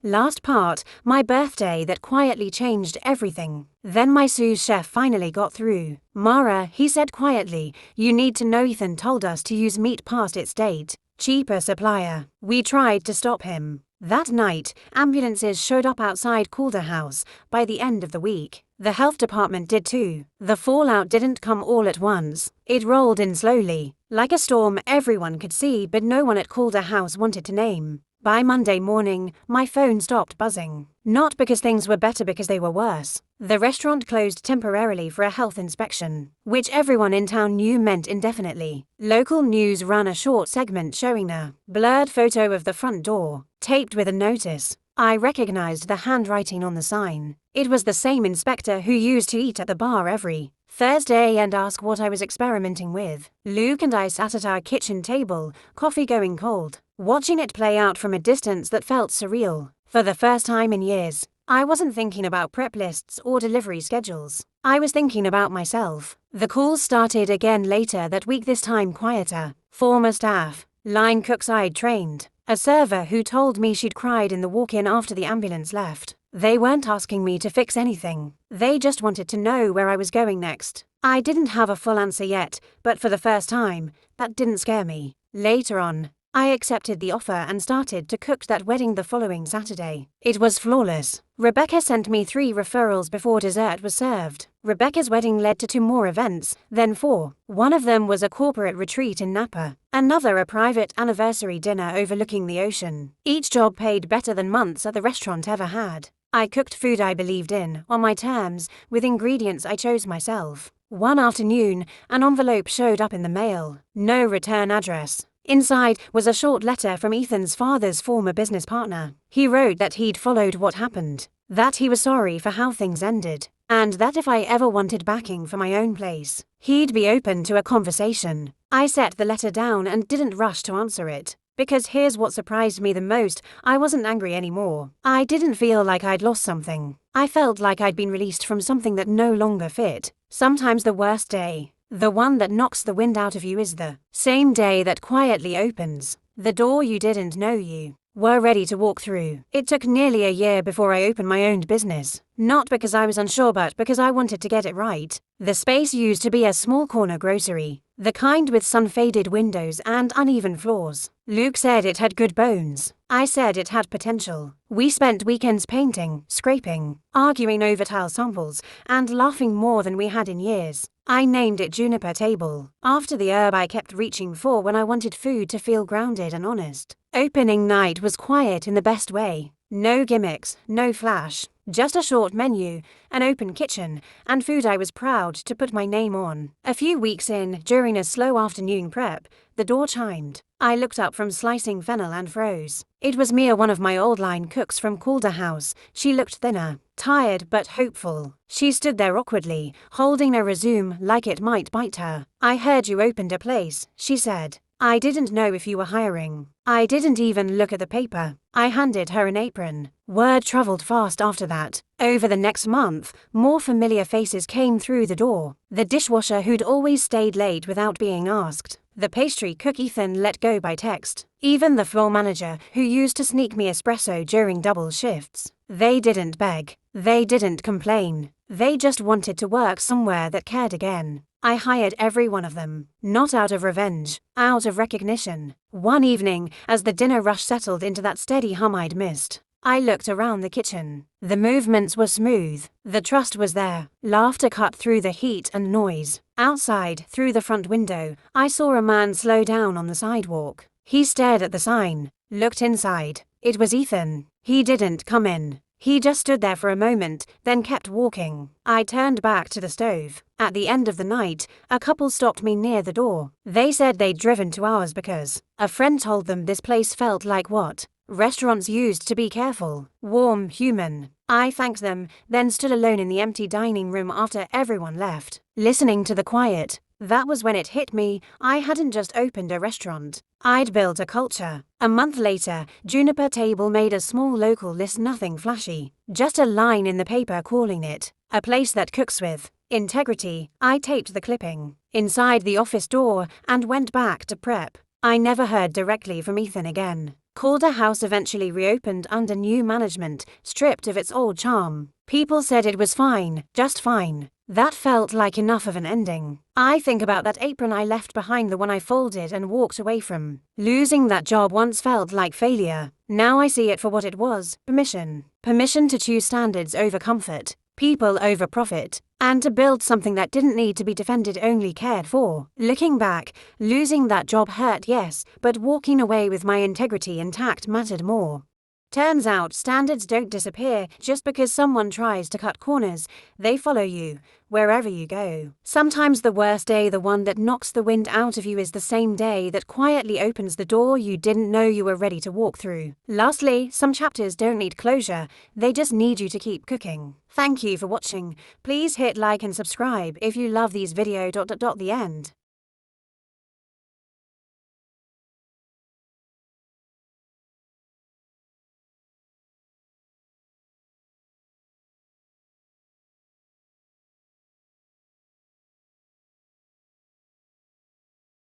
Last part, my birthday that quietly changed everything. Then my sous chef finally got through. Mara, he said quietly, you need to know Ethan told us to use meat past its date. Cheaper supplier. We tried to stop him. That night, ambulances showed up outside Calder House by the end of the week. The health department did too. The fallout didn't come all at once. It rolled in slowly, like a storm everyone could see but no one at Calder House wanted to name. By Monday morning, my phone stopped buzzing. Not because things were better, because they were worse. The restaurant closed temporarily for a health inspection, which everyone in town knew meant indefinitely. Local news ran a short segment showing a blurred photo of the front door, taped with a notice. I recognized the handwriting on the sign. It was the same inspector who used to eat at the bar every Thursday and ask what I was experimenting with. Luke and I sat at our kitchen table, coffee going cold, watching it play out from a distance that felt surreal. For the first time in years, I wasn't thinking about prep lists or delivery schedules. I was thinking about myself. The calls started again later that week, this time quieter. Former staff, line cooks I'd trained, a server who told me she'd cried in the walk-in after the ambulance left. They weren't asking me to fix anything. They just wanted to know where I was going next. I didn't have a full answer yet, but for the first time, that didn't scare me. Later on, I accepted the offer and started to cook that wedding the following Saturday. It was flawless. Rebecca sent me 3 referrals before dessert was served. Rebecca's wedding led to 2 more events, then 4. One of them was a corporate retreat in Napa, another a private anniversary dinner overlooking the ocean. Each job paid better than months at the restaurant ever had. I cooked food I believed in, on my terms, with ingredients I chose myself. One afternoon, an envelope showed up in the mail. No return address. Inside was a short letter from Ethan's father's former business partner. He wrote that he'd followed what happened, that he was sorry for how things ended, and that if I ever wanted backing for my own place, he'd be open to a conversation. I set the letter down and didn't rush to answer it. Because here's what surprised me the most, I wasn't angry anymore. I didn't feel like I'd lost something. I felt like I'd been released from something that no longer fit. Sometimes the worst day, the one that knocks the wind out of you, is the same day that quietly opens the door you didn't know you were ready to walk through. It took nearly a year before I opened my own business. Not because I was unsure, but because I wanted to get it right. The space used to be a small corner grocery, the kind with sun-faded windows and uneven floors. Luke said it had good bones. I said it had potential. We spent weekends painting, scraping, arguing over tile samples, and laughing more than we had in years. I named it Juniper Table, after the herb I kept reaching for when I wanted food to feel grounded and honest. Opening night was quiet in the best way. No gimmicks, no flash, just a short menu, an open kitchen, and food I was proud to put my name on. A few weeks in, during a slow afternoon prep, the door chimed. I looked up from slicing fennel and froze. It was Mia, one of my old line cooks from Calder House. She looked thinner, tired but hopeful. She stood there awkwardly, holding a resume like it might bite her. I heard you opened a place, she said. I didn't know if you were hiring. I didn't even look at the paper. I handed her an apron. Word traveled fast after that. Over the next month, more familiar faces came through the door. The dishwasher who'd always stayed late without being asked. The pastry cook Ethan let go by text. Even the floor manager who used to sneak me espresso during double shifts. They didn't beg. They didn't complain. They just wanted to work somewhere that cared again. I hired every one of them, not out of revenge, out of recognition. One evening, as the dinner rush settled into that steady hum I'd missed, I looked around the kitchen. The movements were smooth. The trust was there. Laughter cut through the heat and noise. Outside, through the front window, I saw a man slow down on the sidewalk. He stared at the sign, looked inside. It was Ethan. He didn't come in. He just stood there for a moment, then kept walking. I turned back to the stove. At the end of the night, a couple stopped me near the door. They said they'd driven to ours because a friend told them this place felt like what restaurants used to be: careful, warm, human. I thanked them, then stood alone in the empty dining room after everyone left, listening to the quiet. That was when it hit me. I hadn't just opened a restaurant. I'd built a culture. A month later, Juniper Table made a small local list, nothing flashy. Just a line in the paper calling it a place that cooks with integrity. I taped the clipping inside the office door and went back to prep. I never heard directly from Ethan again. Calder House eventually reopened under new management, stripped of its old charm. People said it was fine, just fine. That felt like enough of an ending. I think about that apron I left behind, the one I folded and walked away from. Losing that job once felt like failure. Now I see it for what it was: permission. Permission to choose standards over comfort, people over profit, and to build something that didn't need to be defended, only cared for. Looking back, losing that job hurt, yes, but walking away with my integrity intact mattered more. Turns out standards don't disappear just because someone tries to cut corners. They follow you wherever you go. Sometimes the worst day, the one that knocks the wind out of you, is the same day that quietly opens the door you didn't know you were ready to walk through. Lastly, some chapters don't need closure, they just need you to keep cooking. Thank you for watching. Please hit like and subscribe if you love these videos. The end.